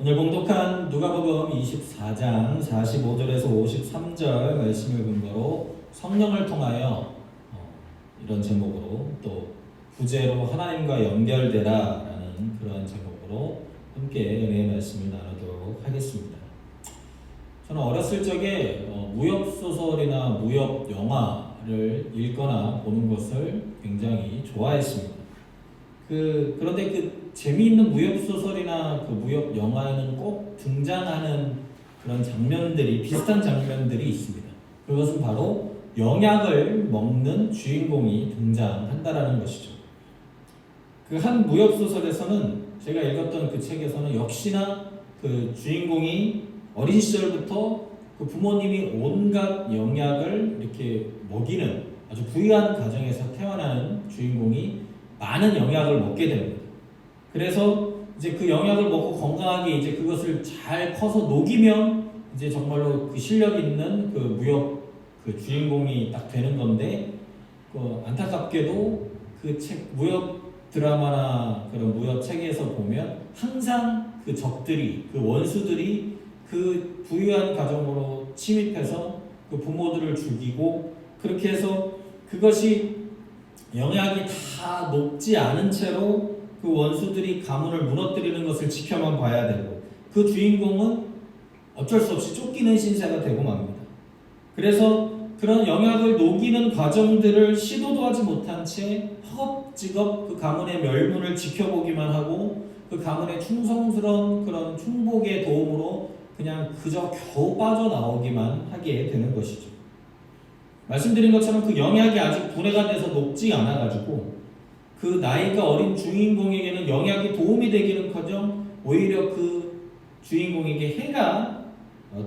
오늘 봉독한 누가복음 24장 45절에서 53절 말씀을 근거로 성령을 통하여 이런 제목으로 또 부제로 하나님과 연결되라 라는 그런 제목으로 함께 은혜의 말씀을 나누도록 하겠습니다. 저는 어렸을 적에 무협소설이나 무협영화를 읽거나 보는 것을 굉장히 좋아했습니다. 그런데 그 재미있는 무협소설이나 그 무협영화에는 꼭 등장하는 그런 장면들이, 비슷한 장면들이 있습니다. 그것은 바로 영약을 먹는 주인공이 등장한다라는 것이죠. 그 한 무협소설에서는, 제가 읽었던 그 책에서는 역시나 그 주인공이 어린 시절부터 그 부모님이 온갖 영약을 이렇게 먹이는 아주 부유한 가정에서 태어나는 주인공이 많은 영약을 먹게 됩니다. 그래서 이제 그 영약을 먹고 건강하게 이제 그것을 잘 커서 녹이면 이제 정말로 그 실력 있는 그 무협 그 주인공이 딱 되는 건데, 안타깝게도 그 책, 무협 드라마나 그런 무협 책에서 보면 항상 그 적들이, 그 원수들이 그 부유한 가정으로 침입해서 그 부모들을 죽이고, 그렇게 해서 그것이 영약이 다 녹지 않은 채로 그 원수들이 가문을 무너뜨리는 것을 지켜만 봐야 되고, 그 주인공은 어쩔 수 없이 쫓기는 신세가 되고 맙니다. 그래서 그런 영약을 녹이는 과정들을 시도도 하지 못한 채 허겁지겁 그 가문의 멸문을 지켜보기만 하고, 그 가문의 충성스러운 그런 충복의 도움으로 그냥 그저 겨우 빠져나오기만 하게 되는 것이죠. 말씀드린 것처럼 그 영약이 아직 분해가 돼서 녹지 않아가지고 그 나이가 어린 주인공에게는 영약이 도움이 되기는커녕 오히려 그 주인공에게 해가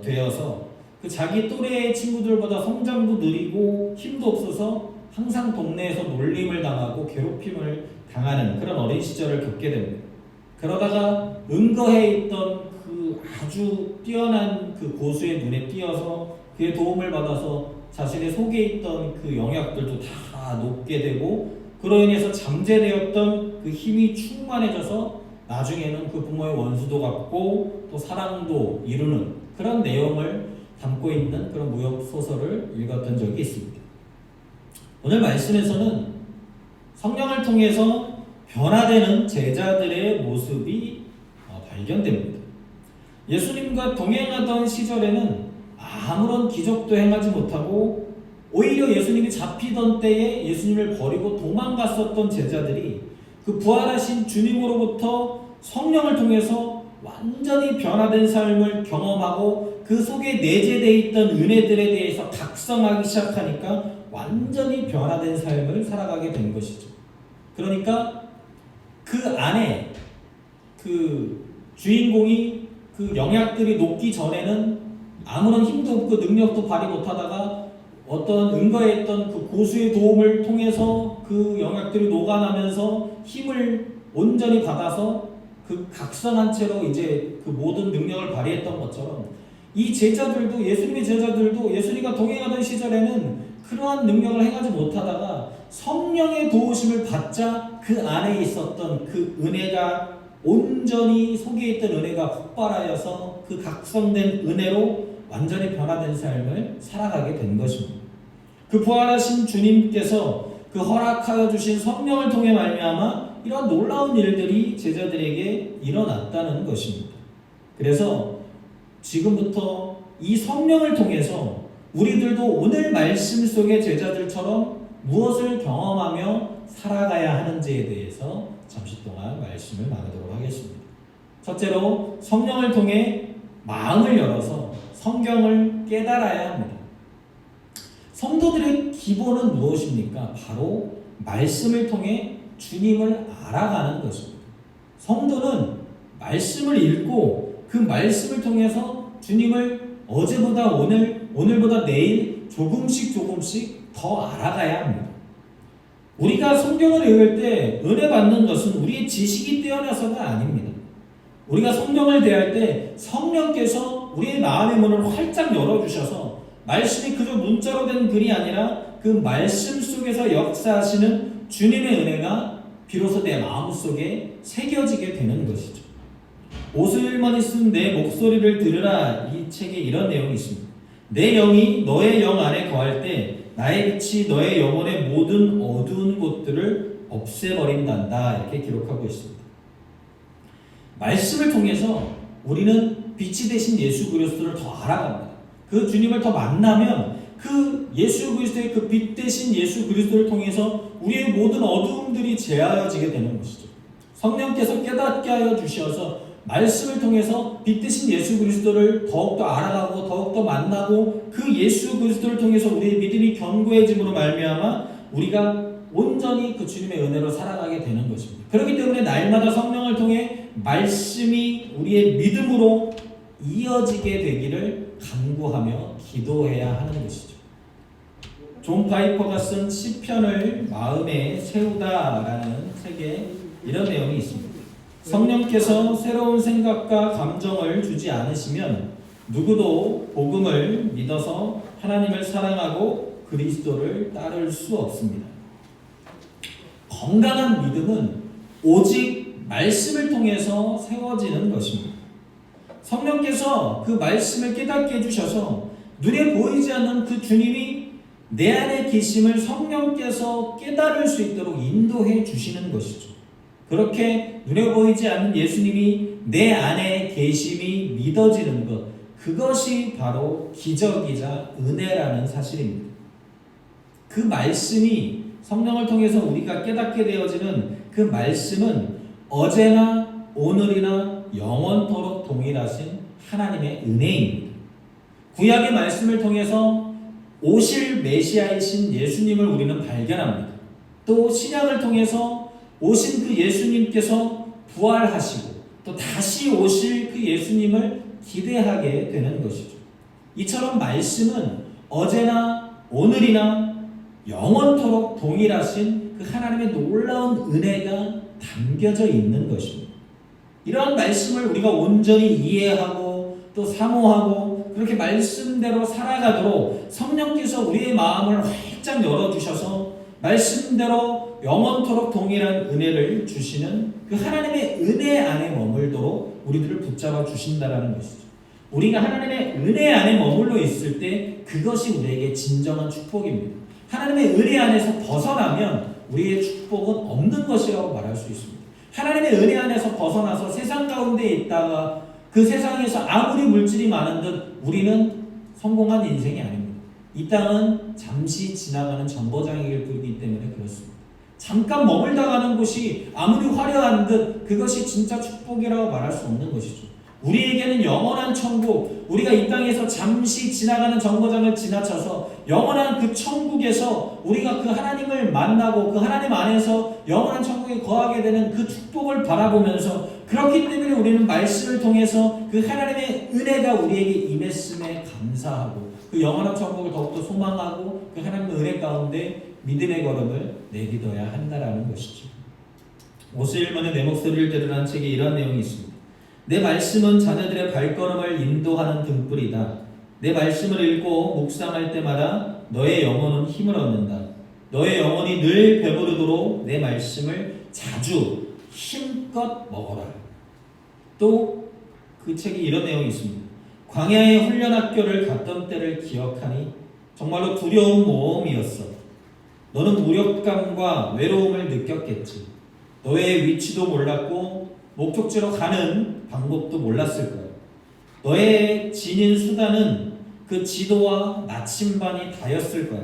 되어서 그 자기 또래의 친구들보다 성장도 느리고 힘도 없어서 항상 동네에서 놀림을 당하고 괴롭힘을 당하는 그런 어린 시절을 겪게 됩니다. 그러다가 은거해 있던 그 아주 뛰어난 그 고수의 눈에 띄어서 그의 도움을 받아서 자신의 속에 있던 그 영약들도 다 녹게 되고, 그로 인해서 잠재되었던 그 힘이 충만해져서 나중에는 그 부모의 원수도 갚고 또 사랑도 이루는 그런 내용을 담고 있는 그런 무협소설을 읽었던 적이 있습니다. 오늘 말씀에서는 성령을 통해서 변화되는 제자들의 모습이 발견됩니다. 예수님과 동행하던 시절에는 아무런 기적도 행하지 못하고 오히려 예수님이 잡히던 때에 예수님을 버리고 도망갔었던 제자들이 그 부활하신 주님으로부터 성령을 통해서 완전히 변화된 삶을 경험하고 그 속에 내재되어 있던 은혜들에 대해서 각성하기 시작하니까 완전히 변화된 삶을 살아가게 된 것이죠. 그러니까 그 안에 그 주인공이 그 영약들이 녹기 전에는 아무런 힘도 없고 능력도 발휘 못하다가 어떤 은거에 있던 그 고수의 도움을 통해서 그 영약들이 녹아나면서 힘을 온전히 받아서 그 각성한 채로 이제 그 모든 능력을 발휘했던 것처럼 이 제자들도, 예수님의 제자들도 예수님과 동행하던 시절에는 그러한 능력을 행하지 못하다가 성령의 도우심을 받자 그 안에 있었던 그 은혜가 온전히 속에 있던 은혜가 폭발하여서 그 각성된 은혜로 완전히 변화된 삶을 살아가게 된 것입니다. 그 부활하신 주님께서 그 허락하여 주신 성령을 통해 말미암아 이런 놀라운 일들이 제자들에게 일어났다는 것입니다. 그래서 지금부터 이 성령을 통해서 우리들도 오늘 말씀 속의 제자들처럼 무엇을 경험하며 살아가야 하는지에 대해서 잠시 동안 말씀을 나누도록 하겠습니다. 첫째로 성령을 통해 마음을 열어서 성경을 깨달아야 합니다. 성도들의 기본은 무엇입니까? 바로 말씀을 통해 주님을 알아가는 것입니다. 성도는 말씀을 읽고 그 말씀을 통해서 주님을 어제보다 오늘보다 내일 조금씩 더 알아가야 합니다. 우리가 성경을 읽을 때 은혜 받는 것은 우리의 지식이 뛰어나서가 아닙니다. 우리가 성경을 대할 때 성령께서 우리의 마음의 문을 활짝 열어주셔서 말씀이 그저 문자로 된 글이 아니라 그 말씀 속에서 역사하시는 주님의 은혜가 비로소 내 마음속에 새겨지게 되는 것이죠. 오스윌먼이 쓴 내 목소리를 들으라, 이 책에 이런 내용이 있습니다. 내 영이 너의 영 안에 거할 때 나의 빛이 너의 영혼의 모든 어두운 곳들을 없애버린단다, 이렇게 기록하고 있습니다. 말씀을 통해서 우리는 빛이 되신 예수 그리스도를 더 알아갑니다. 그 주님을 더 만나면 그 예수 그리스도의 그 빛 되신 예수 그리스도를 통해서 우리의 모든 어두움들이 제하여지게 되는 것이죠. 성령께서 깨닫게 하여 주셔서 말씀을 통해서 빛 되신 예수 그리스도를 더욱더 알아가고 더욱더 만나고 그 예수 그리스도를 통해서 우리의 믿음이 견고해짐으로 말미암아 우리가 온전히 그 주님의 은혜로 살아가게 되는 것입니다. 그렇기 때문에 날마다 성령을 통해 말씀이 우리의 믿음으로 이어지게 되기를 간구하며 기도해야 하는 것이죠. 존 파이퍼가 쓴 시편을 마음에 세우다라는 책에 이런 내용이 있습니다. 성령께서 새로운 생각과 감정을 주지 않으시면 누구도 복음을 믿어서 하나님을 사랑하고 그리스도를 따를 수 없습니다. 건강한 믿음은 오직 말씀을 통해서 세워지는 것입니다. 성령께서 그 말씀을 깨닫게 해주셔서 눈에 보이지 않는 그 주님이 내 안에 계심을 성령께서 깨달을 수 있도록 인도해 주시는 것이죠. 그렇게 눈에 보이지 않는 예수님이 내 안에 계심이 믿어지는 것, 그것이 바로 기적이자 은혜라는 사실입니다. 그 말씀이 성령을 통해서 우리가 깨닫게 되어지는 그 말씀은 어제나 오늘이나 영원토록 동일하신 하나님의 은혜입니다. 구약의 말씀을 통해서 오실 메시아이신 예수님을 우리는 발견합니다. 또 신약을 통해서 오신 그 예수님께서 부활하시고 또 다시 오실 그 예수님을 기대하게 되는 것이죠. 이처럼 말씀은 어제나 오늘이나 영원토록 동일하신 그 하나님의 놀라운 은혜가 담겨져 있는 것입니다. 이러한 말씀을 우리가 온전히 이해하고 또 사모하고 그렇게 말씀대로 살아가도록 성령께서 우리의 마음을 활짝 열어주셔서 말씀대로 영원토록 동일한 은혜를 주시는 그 하나님의 은혜 안에 머물도록 우리들을 붙잡아 주신다라는 것이죠. 우리가 하나님의 은혜 안에 머물러 있을 때 그것이 우리에게 진정한 축복입니다. 하나님의 은혜 안에서 벗어나면 우리의 축복은 없는 것이라고 말할 수 있습니다. 하나님의 은혜 안에서 벗어나서 세상 가운데 있다가 그 세상에서 아무리 물질이 많은 듯 우리는 성공한 인생이 아닙니다. 이 땅은 잠시 지나가는 정거장이길 뿐이기 때문에 그렇습니다. 잠깐 머물다 가는 곳이 아무리 화려한 듯 그것이 진짜 축복이라고 말할 수 없는 것이죠. 우리에게는 영원한 천국, 우리가 이 땅에서 잠시 지나가는 정거장을 지나쳐서 영원한 그 천국에서 우리가 그 하나님을 만나고 그 하나님 안에서 영원한 천국에 거하게 되는 그 축복을 바라보면서 그렇기 때문에 우리는 말씀을 통해서 그 하나님의 은혜가 우리에게 임했음에 감사하고 그 영원한 천국을 더욱더 소망하고 그 하나님의 은혜 가운데 믿음의 걸음을 내딛어야 한다라는 것이죠. 오스윌먼의 내 목소리를 들으라는 책에 이런 내용이 있습니다. 내 말씀은 자녀들의 발걸음을 인도하는 등불이다. 내 말씀을 읽고 묵상할 때마다 너의 영혼은 힘을 얻는다. 너의 영혼이 늘 배부르도록 내 말씀을 자주 힘껏 먹어라. 또 그 책에 이런 내용이 있습니다. 광야의 훈련 학교를 갔던 때를 기억하니 정말로 두려운 모험이었어. 너는 무력감과 외로움을 느꼈겠지. 너의 위치도 몰랐고 목적지로 가는 방법도 몰랐을 거야. 너의 지닌 수단은 그 지도와 나침반이 다였을 거야.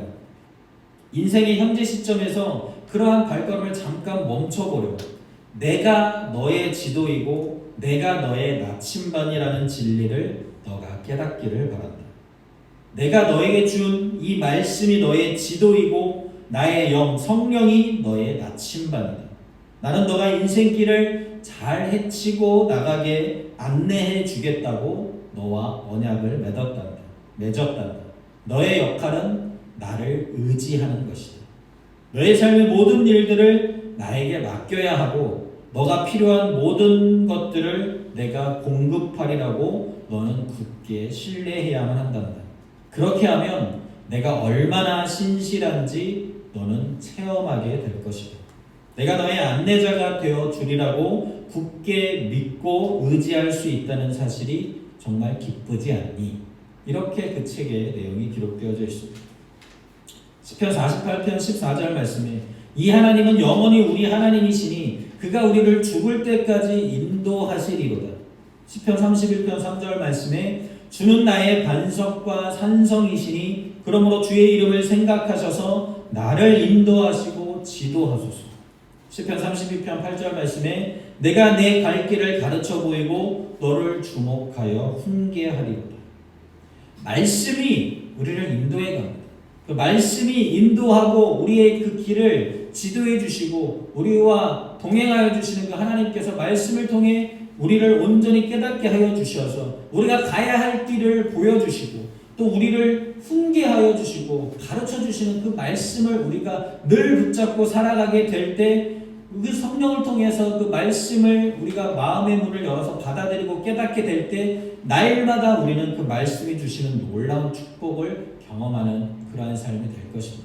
인생의 현재 시점에서 그러한 발걸음을 잠깐 멈춰보려. 내가 너의 지도이고 내가 너의 나침반이라는 진리를 너가 깨닫기를 바란다. 내가 너에게 준 이 말씀이 너의 지도이고 나의 영 성령이 너의 나침반이다. 나는 너가 인생길을 잘 헤치고 나가게 안내해 주겠다고 너와 언약을 맺었단다. 너의 역할은 나를 의지하는 것이다. 너의 삶의 모든 일들을 나에게 맡겨야 하고 너가 필요한 모든 것들을 내가 공급하리라고 너는 굳게 신뢰해야만 한단다. 그렇게 하면 내가 얼마나 신실한지 너는 체험하게 될 것이다. 내가 너의 안내자가 되어 주리라고 굳게 믿고 의지할 수 있다는 사실이 정말 기쁘지 않니? 이렇게 그 책의 내용이 기록되어져 있습니다. 시편 48편 14절 말씀에 이 하나님은 영원히 우리 하나님이시니 그가 우리를 죽을 때까지 인도하시리로다. 시편 31편 3절 말씀에 주는 나의 반석과 산성이시니 그러므로 주의 이름을 생각하셔서 나를 인도하시고 지도하소서. 시편 32편 8절 말씀에 내가 내 갈 길을 가르쳐 보이고 너를 주목하여 훈계하리로다. 말씀이 우리를 인도해 갑니다. 그 말씀이 인도하고 우리의 그 길을 지도해 주시고 우리와 동행하여 주시는 그 하나님께서 말씀을 통해 우리를 온전히 깨닫게 하여 주셔서 우리가 가야 할 길을 보여주시고 또 우리를 훈계하여 주시고 가르쳐 주시는 그 말씀을 우리가 늘 붙잡고 살아가게 될 때 그 성령을 통해서 그 말씀을 우리가 마음의 문을 열어서 받아들이고 깨닫게 될 때 날마다 우리는 그 말씀이 주시는 놀라운 축복을 경험하는 그러한 삶이 될 것입니다.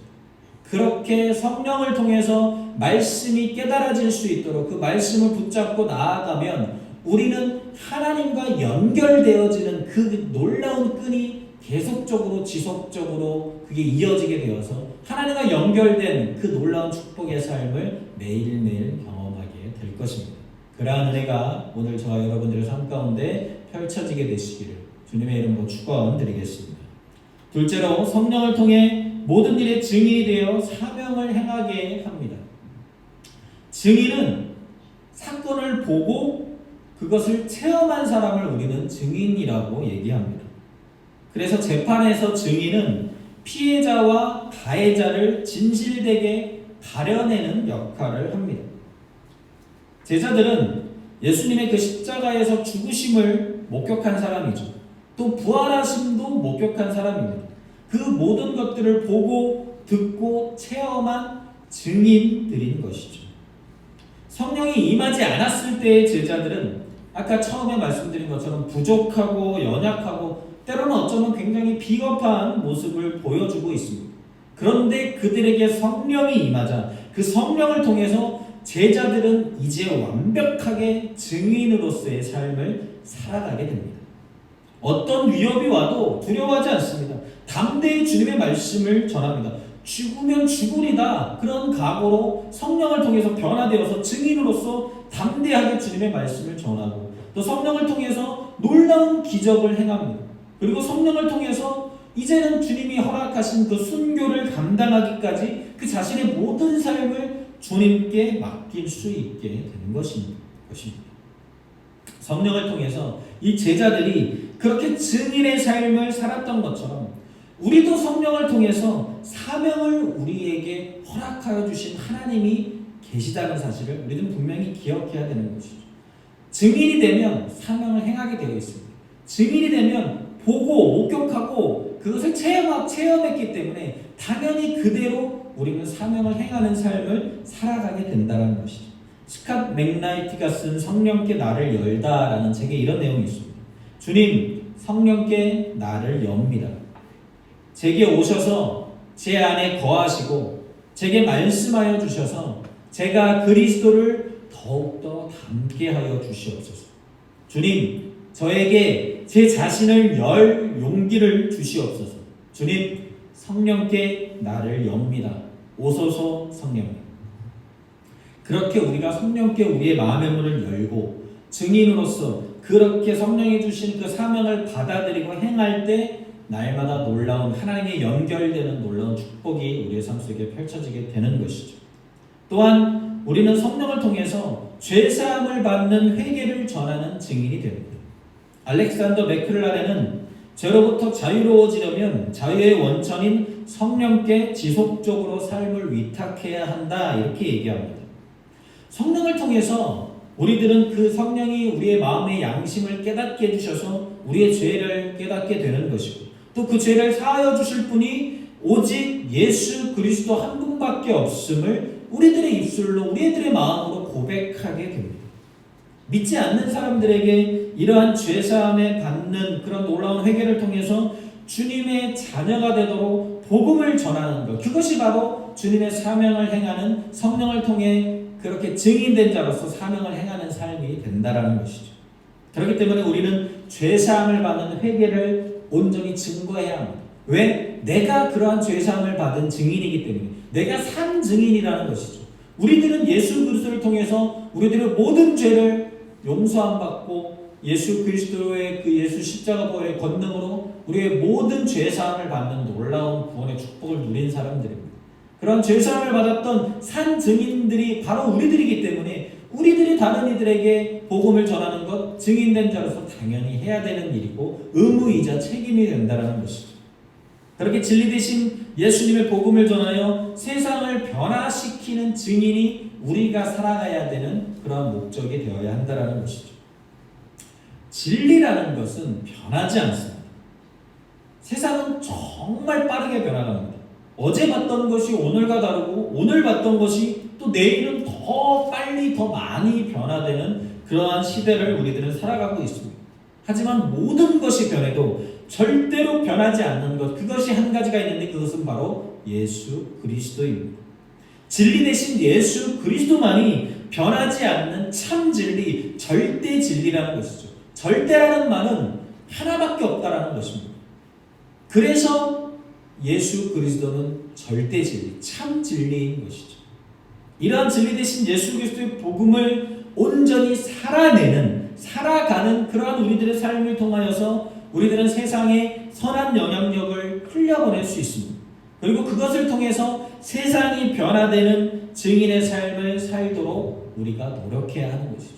그렇게 성령을 통해서 말씀이 깨달아질 수 있도록 그 말씀을 붙잡고 나아가면 우리는 하나님과 연결되어지는 그 놀라운 끈이 계속적으로 지속적으로 그게 이어지게 되어서 하나님과 연결된 그 놀라운 축복의 삶을 매일매일 경험하게 될 것입니다. 그러한 은혜가 오늘 저와 여러분들의 삶 가운데 펼쳐지게 되시기를 주님의 이름으로 축원드리겠습니다. 둘째로 성령을 통해 모든 일의 증인이 되어 사명을 행하게 합니다. 증인은 사건을 보고 그것을 체험한 사람을 우리는 증인이라고 얘기합니다. 그래서 재판에서 증인은 피해자와 가해자를 진실되게 가려내는 역할을 합니다. 제자들은 예수님의 그 십자가에서 죽으심을 목격한 사람이죠. 또 부활하심도 목격한 사람입니다. 그 모든 것들을 보고 듣고 체험한 증인들인 것이죠. 성령이 임하지 않았을 때의 제자들은 아까 처음에 말씀드린 것처럼 부족하고 연약하고 때로는 어쩌면 굉장히 비겁한 모습을 보여주고 있습니다. 그런데 그들에게 성령이 임하자 그 성령을 통해서 제자들은 이제 완벽하게 증인으로서의 삶을 살아가게 됩니다. 어떤 위협이 와도 두려워하지 않습니다. 담대히 주님의 말씀을 전합니다. 죽으면 죽으리다 그런 각오로 성령을 통해서 변화되어서 증인으로서 담대하게 주님의 말씀을 전하고 또 성령을 통해서 놀라운 기적을 행합니다. 그리고 성령을 통해서 이제는 주님이 허락하신 그 순교를 감당하기까지 그 자신의 모든 삶을 주님께 맡길 수 있게 되는 것입니다. 성령을 통해서 이 제자들이 그렇게 증인의 삶을 살았던 것처럼 우리도 성령을 통해서 사명을 우리에게 허락하여 주신 하나님이 계시다는 사실을 우리는 분명히 기억해야 되는 것이죠. 증인이 되면 사명을 행하게 되어 있습니다. 증인이 되면 보고 목격하고 그것을 체험했기 때문에 당연히 그대로 우리는 사명을 행하는 삶을 살아가게 된다는 것이죠. 스캇 맥나이트가 쓴 성령께 나를 열다라는 책에 이런 내용이 있습니다. 주님, 성령께 나를 엽니다. 제게 오셔서 제 안에 거하시고 제게 말씀하여 주셔서 제가 그리스도를 더욱더 닮게 하여 주시옵소서. 주님, 저에게 제 자신을 열 용기를 주시옵소서. 주님, 성령께 나를 엽니다. 오소서 성령님. 그렇게 우리가 성령께 우리의 마음의 문을 열고 증인으로서 그렇게 성령이 주신 그 사명을 받아들이고 행할 때 날마다 놀라운 하나님의 연결되는 놀라운 축복이 우리의 삶 속에 펼쳐지게 되는 것이죠. 또한 우리는 성령을 통해서 죄사함을 받는 회개를 전하는 증인이 됩니다. 알렉산더 맥클라렌은 죄로부터 자유로워지려면 자유의 원천인 성령께 지속적으로 삶을 위탁해야 한다, 이렇게 얘기합니다. 성령을 통해서 우리들은 그 성령이 우리의 마음의 양심을 깨닫게 해주셔서 우리의 죄를 깨닫게 되는 것이고, 또 그 죄를 사하여 주실 분이 오직 예수 그리스도 한 분밖에 없음을 우리들의 입술로, 우리들의 마음으로 고백하게 됩니다. 믿지 않는 사람들에게 이러한 죄사함에 받는 그런 놀라운 회개를 통해서 주님의 자녀가 되도록 복음을 전하는 것, 그것이 바로 주님의 사명을 행하는, 성령을 통해 그렇게 증인된 자로서 사명을 행하는 삶이 된다라는 것이죠. 그렇기 때문에 우리는 죄사함을 받는 회개를 온전히 증거해야 합니다. 왜? 내가 그러한 죄사함을 받은 증인이기 때문에, 내가 산 증인이라는 것이죠. 우리들은 예수 그리스도를 통해서 우리들의 모든 죄를 용서함 받고 예수 그리스도의 그 예수 십자가의 권능으로 우리의 모든 죄사함을 받는 놀라운 구원의 축복을 누린 사람들입니다. 그런 죄사함을 받았던 산 증인들이 바로 우리들이기 때문에 우리들이 다른 이들에게 복음을 전하는 것, 증인된 자로서 당연히 해야 되는 일이고 의무이자 책임이 된다는 것이죠. 그렇게 진리 되신 예수님의 복음을 전하여 세상을 변화시키는 증인이 우리가 살아가야 되는 그런 목적이 되어야 한다는 것이죠. 진리라는 것은 변하지 않습니다. 세상은 정말 빠르게 변화합니다. 어제 봤던 것이 오늘과 다르고 오늘 봤던 것이 또 내일은 더 빨리 더 많이 변화되는 그러한 시대를 우리들은 살아가고 있습니다. 하지만 모든 것이 변해도 절대로 변하지 않는 것, 그것이 한 가지가 있는데 그것은 바로 예수 그리스도입니다. 진리 대신 예수 그리스도만이 변하지 않는 참 진리, 절대 진리라는 것이죠. 절대라는 말은 하나밖에 없다라는 것입니다. 그래서 예수 그리스도는 절대 진리, 참 진리인 것이죠. 이러한 진리 대신 예수 그리스도의 복음을 온전히 살아가는 그러한 우리들의 삶을 통하여서 우리들은 세상에 선한 영향력을 흘려보낼 수 있습니다. 그리고 그것을 통해서 세상이 변화되는 증인의 삶을 살도록 우리가 노력해야 하는 것이죠.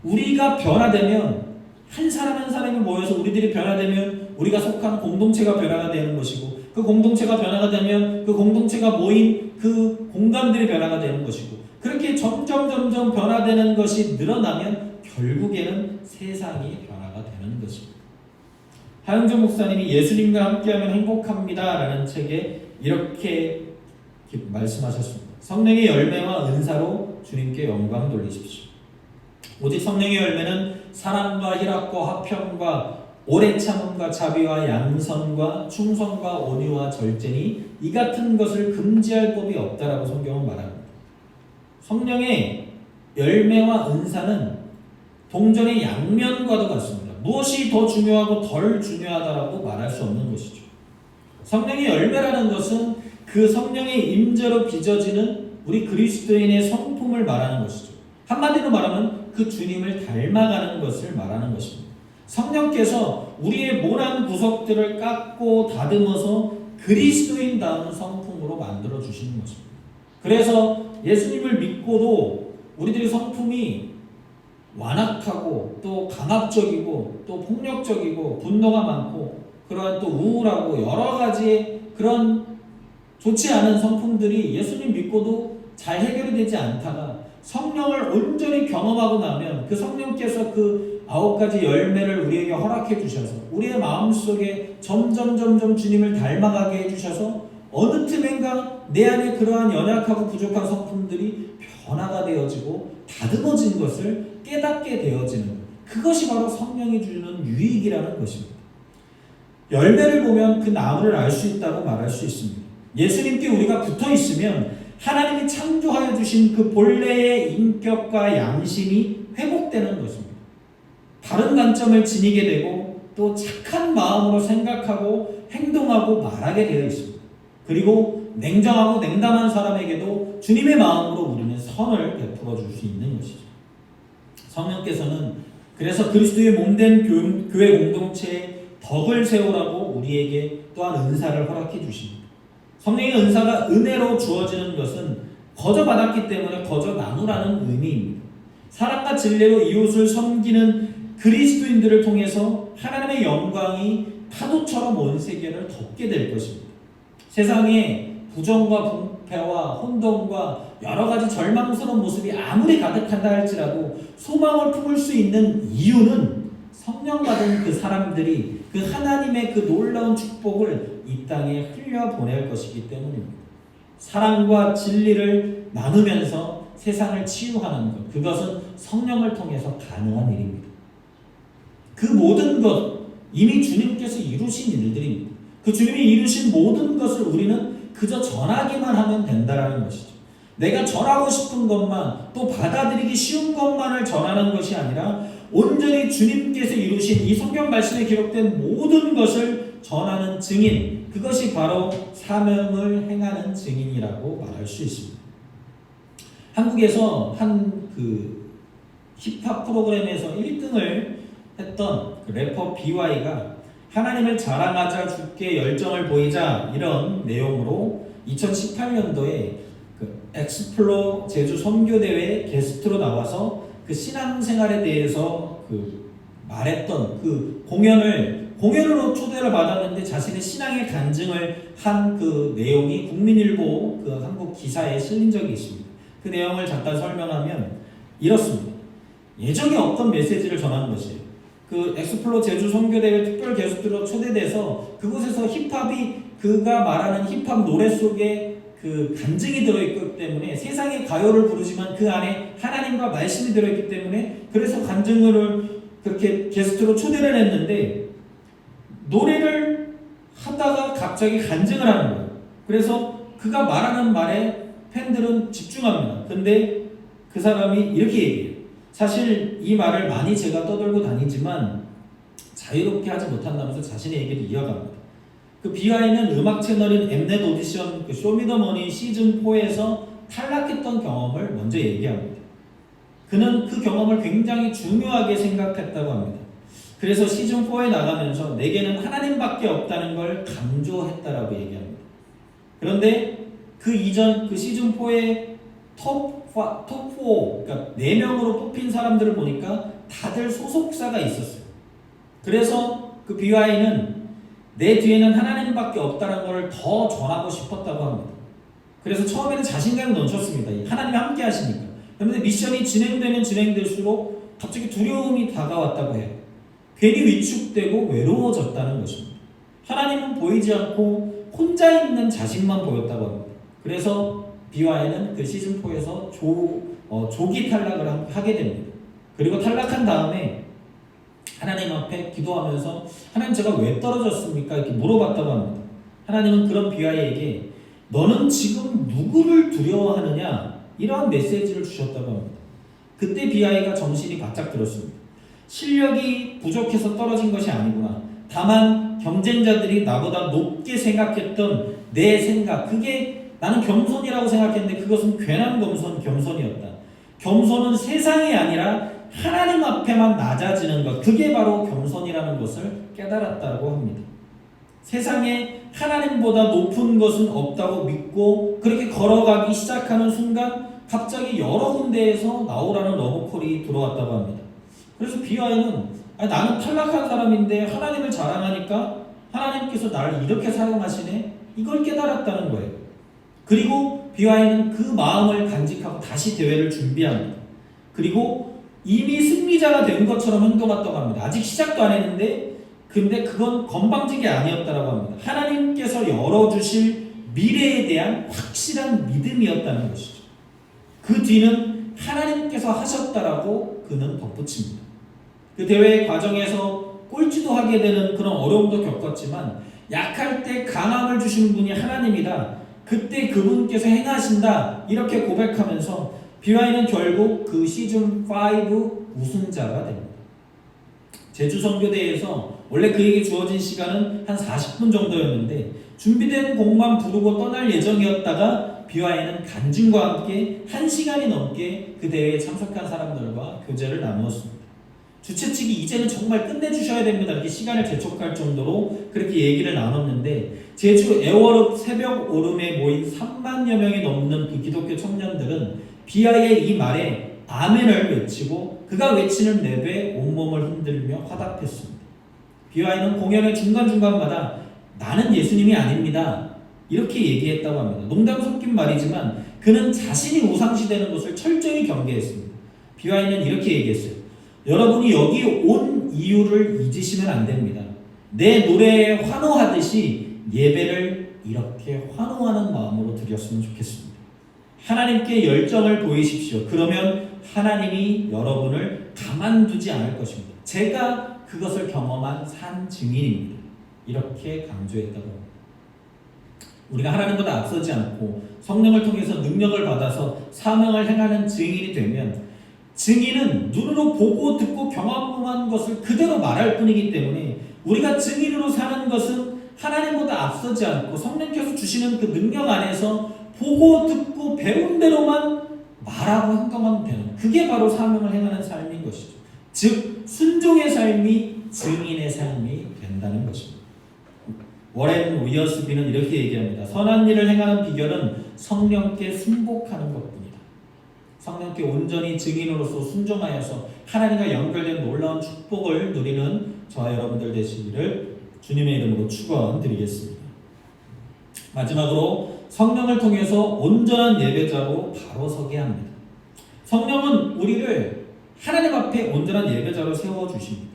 우리가 변화되면 한 사람 한 사람이 모여서 우리들이 변화되면 우리가 속한 공동체가 변화가 되는 것이고, 그 공동체가 변화가 되면 그 공동체가 모인 그 공간들이 변화가 되는 것이고, 그렇게 점점 변화되는 것이 늘어나면 결국에는 세상이 변화가 되는 것입니다. 하영정 목사님이 예수님과 함께하면 행복합니다 라는 책에 이렇게 말씀하셨습니다. 성령의 열매와 은사로 주님께 영광 돌리십시오. 오직 성령의 열매는 사랑과 희락과 화평과 오래 참음과 자비와 양선과 충성과 온유와 절제니 이 같은 것을 금지할 법이 없다라고 성경은 말합니다. 성령의 열매와 은사는 동전의 양면과도 같습니다. 무엇이 더 중요하고 덜 중요하다라고 말할 수 없는 것이죠. 성령의 열매라는 것은 그 성령의 임재로 빚어지는 우리 그리스도인의 성품을 말하는 것이죠. 한마디로 말하면 그 주님을 닮아가는 것을 말하는 것입니다. 성령께서 우리의 모난 구석들을 깎고 다듬어서 그리스도인다운 성품으로 만들어 주시는 것입니다. 그래서 예수님을 믿고도 우리들의 성품이 완악하고 또 강압적이고 또 폭력적이고 분노가 많고 그러한 또 우울하고 여러 가지 그런 좋지 않은 성품들이 예수님 믿고도 잘 해결이 되지 않다가 성령을 온전히 경험하고 나면 그 성령께서 그 9가지 열매를 우리에게 허락해 주셔서 우리의 마음속에 점점 주님을 닮아가게 해주셔서 어느 틈엔가 내 안에 그러한 연약하고 부족한 성품들이 변화가 되어지고 다듬어진 것을 깨닫게 되어지는 것, 그것이 바로 성령이 주는 유익이라는 것입니다. 열매를 보면 그 나무를 알 수 있다고 말할 수 있습니다. 예수님께 우리가 붙어 있으면 하나님이 창조하여 주신 그 본래의 인격과 양심이 회복되는 것입니다. 다른 관점을 지니게 되고 또 착한 마음으로 생각하고 행동하고 말하게 되어 있습니다. 그리고 냉정하고 냉담한 사람에게도 주님의 마음으로 우리는 선을 베풀어 줄 수 있는 것이죠. 성령께서는 그래서 그리스도의 몸된 교회 공동체에 덕을 세우라고 우리에게 또한 은사를 허락해 주십니다. 성령의 은사가 은혜로 주어지는 것은 거저 받았기 때문에 거저 나누라는 의미입니다. 사랑과 진리로 이웃을 섬기는 그리스도인들을 통해서 하나님의 영광이 파도처럼 온 세계를 덮게 될 것입니다. 세상에 부정과 분패와 혼돈과 여러 가지 절망스러운 모습이 아무리 가득한다 할지라도 소망을 품을 수 있는 이유는 성령 받은 그 사람들이 그 하나님의 그 놀라운 축복을 이 땅에 흘려보낼 것이기 때문입니다. 사랑과 진리를 나누면서 세상을 치유하는 것, 그것은 성령을 통해서 가능한 일입니다. 그 모든 것, 이미 주님께서 이루신 일들입니다. 그 주님이 이루신 모든 것을 우리는 그저 전하기만 하면 된다는 것이죠. 내가 전하고 싶은 것만, 또 받아들이기 쉬운 것만을 전하는 것이 아니라 온전히 주님께서 이루신 이 성경 말씀에 기록된 모든 것을 전하는 증인, 그것이 바로 사명을 행하는 증인이라고 말할 수 있습니다. 한국에서 한 그 힙합 프로그램에서 1등을 했던 그 래퍼 BY가 하나님을 자랑하자, 주께 열정을 보이자, 이런 내용으로 2018년도에 그 엑스플로 제주 선교대회 게스트로 나와서 그 신앙생활에 대해서 그 말했던 그 공연으로 초대를 받았는데 자신의 신앙의 간증을 한 그 내용이 국민일보 그 한국 기사에 실린 적이 있습니다. 그 내용을 잠깐 설명하면 이렇습니다. 예정에 없던 메시지를 전하는 것이에요. 그 엑스플로 제주 선교대회 특별 게스트로 초대돼서 그곳에서 힙합이, 그가 말하는 힙합 노래 속에 그 간증이 들어있기 때문에 세상의 가요를 부르지만 그 안에 하나님과 말씀이 들어있기 때문에, 그래서 간증을 그렇게 게스트로 초대를 했는데 노래를 하다가 갑자기 간증을 하는 거예요. 그래서 그가 말하는 말에 팬들은 집중합니다. 근데 그 사람이 이렇게 얘기해요. 사실 이 말을 많이 제가 떠들고 다니지만 자유롭게 하지 못한다면서 자신의 얘기를 이어갑니다. 그 BY는 음악 채널인 엠넷 오디션 그 쇼미더머니 시즌4에서 탈락했던 경험을 먼저 얘기합니다. 그는 그 경험을 굉장히 중요하게 생각했다고 합니다. 그래서 시즌4에 나가면서 내게는 하나님밖에 없다는 걸 강조했다라고 얘기합니다. 그런데 그 이전 그 시즌4의 톱4, 그러니까 4명으로 뽑힌 사람들을 보니까 다들 소속사가 있었어요. 그래서 그 BY는 내 뒤에는 하나님밖에 없다는 걸 더 전하고 싶었다고 합니다. 그래서 처음에는 자신감이 넘쳤습니다. 하나님이 함께 하시니까. 그런데 미션이 진행되면 진행될수록 갑자기 두려움이 다가왔다고 해요. 괜히 위축되고 외로워졌다는 것입니다. 하나님은 보이지 않고 혼자 있는 자신만 보였다고 합니다. 그래서 BY는 그 시즌4에서 조기 탈락을 하게 됩니다. 그리고 탈락한 다음에 하나님 앞에 기도하면서 하나님 제가 왜 떨어졌습니까? 이렇게 물어봤다고 합니다. 하나님은 그런 BY에게 너는 지금 누구를 두려워하느냐? 이러한 메시지를 주셨다고 합니다. 그때 BY가 정신이 바짝 들었습니다. 실력이 부족해서 떨어진 것이 아니구나. 다만 경쟁자들이 나보다 높게 생각했던 내 생각, 그게 나는 겸손이라고 생각했는데 그것은 괜한 겸손이었다. 겸손은 세상이 아니라 하나님 앞에만 낮아지는 것, 그게 바로 겸손이라는 것을 깨달았다고 합니다. 세상에 하나님보다 높은 것은 없다고 믿고 그렇게 걸어가기 시작하는 순간 갑자기 여러 군데에서 나오라는 러브콜이 들어왔다고 합니다. 그래서 BY는 나는 탈락한 사람인데 하나님을 자랑하니까 하나님께서 나를 이렇게 사용하시네, 이걸 깨달았다는 거예요. 그리고 BY는 그 마음을 간직하고 다시 대회를 준비합니다. 그리고 이미 승리자가 된 것처럼 행동했다고 합니다. 아직 시작도 안 했는데 근데 그건 건방진 게 아니었다고 합니다. 하나님께서 열어주실 미래에 대한 확실한 믿음이었다는 것이죠. 그 뒤는 하나님께서 하셨다라고 그는 덧붙입니다. 그 대회 과정에서 꼴찌도 하게 되는 그런 어려움도 겪었지만 약할 때 강함을 주시는 분이 하나님이다. 그때 그분께서 행하신다. 이렇게 고백하면서 BY는 결국 그 시즌5 우승자가 됩니다. 제주 선교대회에서 원래 그에게 주어진 시간은 한 40분 정도였는데 준비된 곡만 부르고 떠날 예정이었다가 BY는 간증과 함께 1시간이 넘게 그 대회에 참석한 사람들과 교제를 나누었습니다. 주최 측이 이제는 정말 끝내주셔야 됩니다. 이렇게 시간을 재촉할 정도로 그렇게 얘기를 나눴는데 제주 애월읍 새벽 오름에 모인 3만여 명이 넘는 그 기독교 청년들은 비아의 이 말에 아멘을 외치고 그가 외치는 랩에 온몸을 흔들며 화답했습니다. 비아이는 공연의 중간중간마다 나는 예수님이 아닙니다. 이렇게 얘기했다고 합니다. 농담 섞인 말이지만 그는 자신이 우상시되는 것을 철저히 경계했습니다. 비아이는 이렇게 얘기했어요. 여러분이 여기 온 이유를 잊으시면 안 됩니다. 내 노래에 환호하듯이 예배를 이렇게 환호하는 마음으로 드렸으면 좋겠습니다. 하나님께 열정을 보이십시오. 그러면 하나님이 여러분을 가만두지 않을 것입니다. 제가 그것을 경험한 산 증인입니다. 이렇게 강조했다고 합니다. 우리가 하나님보다 앞서지 않고 성령을 통해서 능력을 받아서 사명을 행하는 증인이 되면 증인은 눈으로 보고 듣고 경험한 것을 그대로 말할 뿐이기 때문에 우리가 증인으로 사는 것은 하나님보다 앞서지 않고 성령께서 주시는 그 능력 안에서 보고 듣고 배운 대로만 말하고 행동하면 되는, 그게 바로 사명을 행하는 삶인 것이죠. 즉 순종의 삶이 증인의 삶이 된다는 것입니다. 워렌 위어스비는 이렇게 얘기합니다. 선한 일을 행하는 비결은 성령께 순복하는 것뿐이다. 성령께 온전히 증인으로서 순종하여서 하나님과 연결된 놀라운 축복을 누리는 저와 여러분들 되시기를 주님의 이름으로 축원드리겠습니다. 마지막으로 성령을 통해서 온전한 예배자로 바로 서게 합니다. 성령은 우리를 하나님 앞에 온전한 예배자로 세워주십니다.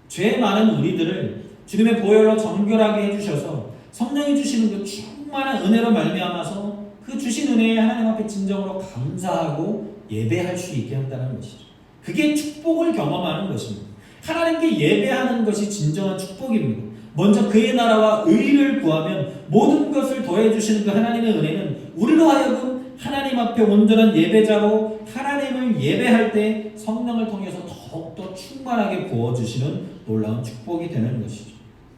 죄 많은 우리들을 주님의 보혈로 정결하게 해주셔서 성령이 주시는 그 충만한 은혜로 말미암아서 그 주신 은혜에 하나님 앞에 진정으로 감사하고 예배할 수 있게 한다는 것이죠. 그게 축복을 경험하는 것입니다. 하나님께 예배하는 것이 진정한 축복입니다. 먼저 그의 나라와 의를 구하면 모든 것을 더해주시는 그 하나님의 은혜는 우리로 하여금 하나님 앞에 온전한 예배자로 하나님을 예배할 때 성령을 통해서 더욱더 충만하게 부어주시는 놀라운 축복이 되는 것이죠.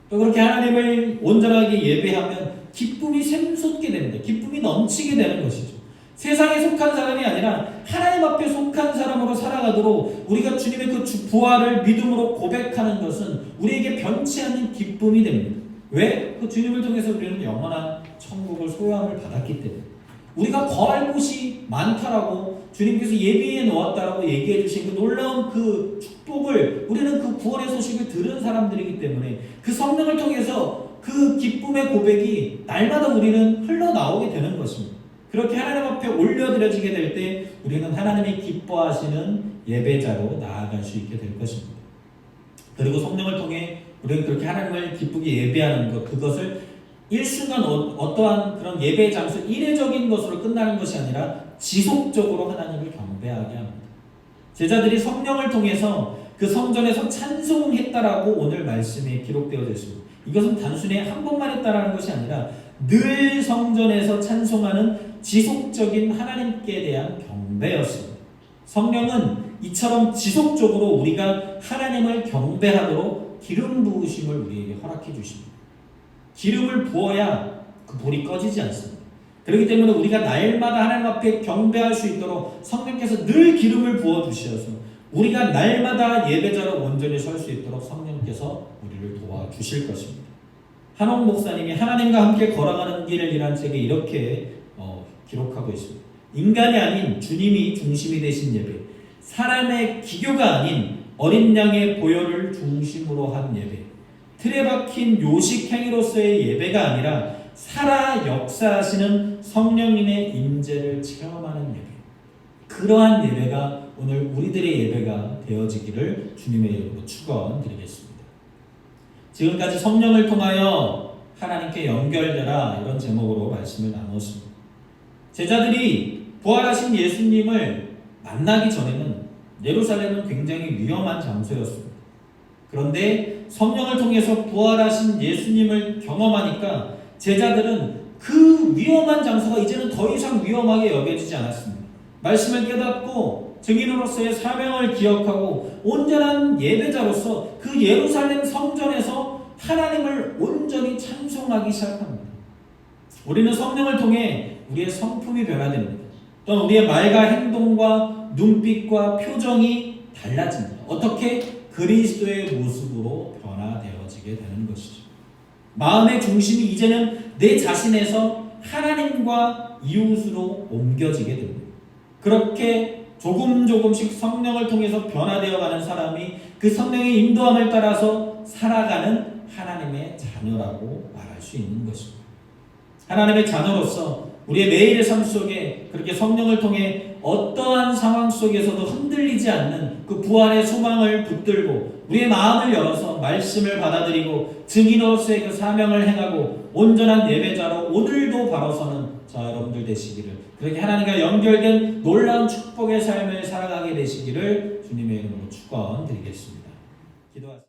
또 그렇게 하나님을 온전하게 예배하면 기쁨이 샘솟게 됩니다. 기쁨이 넘치게 되는 것이죠. 세상에 속한 사람이 아니라 하나님 앞에 속한 사람으로 살아가도록 우리가 주님의 그 부활을 믿음으로 고백하는 것은 우리에게 변치 않는 기쁨이 됩니다. 왜? 그 주님을 통해서 우리는 영원한 천국을 소유함을 받았기 때문에. 우리가 거할 곳이 많다라고 주님께서 예비해 놓았다라고 얘기해 주신 그 놀라운 그 축복을 우리는 그 구원의 소식을 들은 사람들이기 때문에 그 성령을 통해서 그 기쁨의 고백이 날마다 우리는 흘러나오게 되는 것입니다. 그렇게 하나님 앞에 올려드려지게 될 때 우리는 하나님이 기뻐하시는 예배자로 나아갈 수 있게 될 것입니다. 그리고 성령을 통해 우리는 그렇게 하나님을 기쁘게 예배하는 것, 그것을 일순간 어떠한 그런 예배 장소 이례적인 것으로 끝나는 것이 아니라 지속적으로 하나님을 경배하게 합니다. 제자들이 성령을 통해서 그 성전에서 찬송했다라고 오늘 말씀에 기록되어져 있습니다. 이것은 단순히 한 번만 했다라는 것이 아니라 늘 성전에서 찬송하는 지속적인 하나님께 대한 경배였습니다. 성령은 이처럼 지속적으로 우리가 하나님을 경배하도록 기름 부으심을 우리에게 허락해 주십니다. 기름을 부어야 그 불이 꺼지지 않습니다. 그렇기 때문에 우리가 날마다 하나님 앞에 경배할 수 있도록 성령께서 늘 기름을 부어주셔서 우리가 날마다 예배자로 온전히 설 수 있도록 성령께서 우리를 도와주실 것입니다. 한옥 목사님이 하나님과 함께 걸어가는 길이라는 책에 이렇게 기록하고 있습니다. 인간이 아닌 주님이 중심이 되신 예배, 사람의 기교가 아닌 어린 양의 보혈을 중심으로 한 예배, 틀에 박힌 요식 행위로서의 예배가 아니라 살아 역사하시는 성령님의 임재를 체험하는 예배, 그러한 예배가 오늘 우리들의 예배가 되어지기를 주님의 이름으로 축원드리겠습니다. 지금까지 성령을 통하여 하나님께 연결되라, 이런 제목으로 말씀을 나눴습니다. 제자들이 부활하신 예수님을 만나기 전에는 예루살렘은 굉장히 위험한 장소였습니다. 그런데 성령을 통해서 부활하신 예수님을 경험하니까 제자들은 그 위험한 장소가 이제는 더 이상 위험하게 여겨지지 않았습니다. 말씀을 깨닫고 증인으로서의 사명을 기억하고 온전한 예배자로서 그 예루살렘 성전에서 하나님을 온전히 찬송하기 시작합니다. 우리는 성령을 통해 우리의 성품이 변화됩니다. 또는 우리의 말과 행동과 눈빛과 표정이 달라집니다. 어떻게? 그리스도의 모습으로 변화되어지게 되는 것이죠. 마음의 중심이 이제는 내 자신에서 하나님과 이웃으로 옮겨지게 됩니다. 그렇게 조금씩 성령을 통해서 변화되어 가는 사람이 그 성령의 인도함을 따라서 살아가는 하나님의 자녀라고 말할 수 있는 것입니다. 하나님의 자녀로서 우리의 매일의 삶 속에 그렇게 성령을 통해 어떠한 상황 속에서도 흔들리지 않는 그 부활의 소망을 붙들고 우리의 마음을 열어서 말씀을 받아들이고 증인으로서의 그 사명을 행하고 온전한 예배자로 오늘도 바로 서는 자 여러분들 되시기를, 그렇게 하나님과 연결된 놀라운 축복의 삶을 살아가게 되시기를 주님의 이름으로 축원드리겠습니다. 기도하십시오.